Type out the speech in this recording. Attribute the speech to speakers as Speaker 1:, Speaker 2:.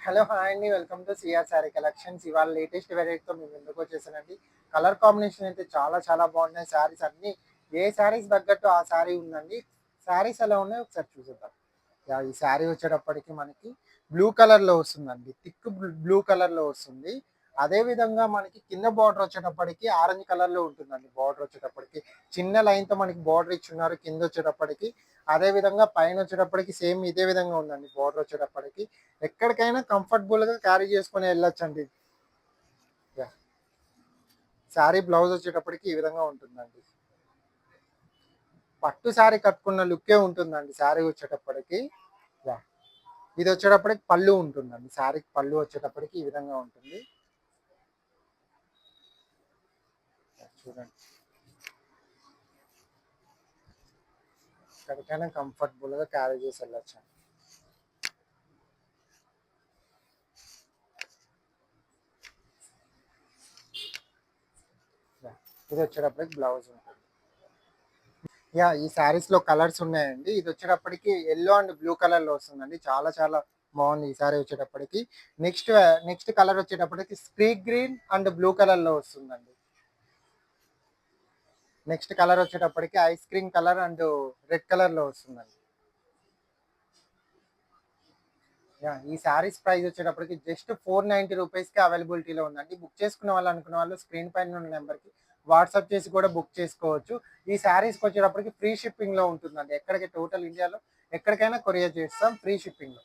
Speaker 1: Hello hi అండి, welcome to CR sari collections. ఇవాళ latest వెరైటీతో మేము ముందుకు వచ్చేసానండి. కలర్ కాంబినేషన్ అయితే చాలా చాలా బాగున్నాయి. శారీస్ అన్ని ఏ శారీస్ తగ్గట్టు ఆ శారీ ఉందండి. శారీస్ ఎలా ఉన్నాయో ఒకసారి చూసేద్దాం. ఈ శారీ వచ్చేటప్పటికి మనకి బ్లూ కలర్లో వస్తుందండి, థిక్ బ్లూ కలర్లో వస్తుంది. అదే విధంగా మనకి కింద బార్డర్ వచ్చేటప్పటికి ఆరెంజ్ కలర్లో ఉంటుందండి. బార్డర్ వచ్చేటప్పటికి చిన్న లైన్తో మనకి బార్డర్ ఇచ్చున్నారు కింద వచ్చేటప్పటికి. అదే విధంగా పైన వచ్చేటప్పటికి సేమ్ ఇదే విధంగా ఉందండి. బార్డర్ వచ్చేటప్పటికి ఎక్కడికైనా కంఫర్టబుల్గా క్యారీ చేసుకుని వెళ్ళొచ్చండి. శారీ బ్లౌజ్ వచ్చేటప్పటికి ఈ విధంగా ఉంటుందండి. పట్టు శారీ కట్టుకున్న లుక్కే ఉంటుందండి శారీ వచ్చేటప్పటికి. యా ఇది వచ్చేటప్పటికి పళ్ళు ఉంటుందండి. శారీకి పళ్ళు వచ్చేటప్పటికి ఈ విధంగా ఉంటుంది. చూడండి, ఎక్కడికైనా కంఫర్టబుల్గా క్యారీ చేసి వెళ్ళొచ్చండి. ఇది వచ్చేటప్పటికి బ్లౌజ్ ఉంటుంది. ఈ శారీస్ లో కలర్స్ ఉన్నాయండి. ఇది వచ్చేటప్పటికి ఎల్లో అండ్ బ్లూ కలర్ లో వస్తుందండి. చాలా చాలా బాగుంది ఈ సారీ వచ్చేటప్పటికి. నెక్స్ట్ నెక్స్ట్ కలర్ వచ్చేటప్పటికి స్క్రీ గ్రీన్ అండ్ బ్లూ కలర్ లో వస్తుందండి. నెక్స్ట్ కలర్ వచ్చేటప్పటికి ice cream colour and red colour లో వస్తుందండి. ఈ శారీస్ ప్రైస్ వచ్చేటప్పటికి జస్ట్ 490 రూపీస్కి అవైలబిలిటీలో ఉందండి. బుక్ చేసుకునే వాళ్ళు అనుకున్న వాళ్ళు స్క్రీన్ పైన ఉన్న నెంబర్కి వాట్సాప్ చేసి కూడా బుక్ చేసుకోవచ్చు. ఈ శారీస్కి వచ్చేటప్పటికి ఫ్రీ షిప్పింగ్లో ఉంటుందండి. ఎక్కడికి టోటల్ ఇండియాలో ఎక్కడికైనా కొరియర్ చేస్తాం ఫ్రీ షిప్పింగ్లో.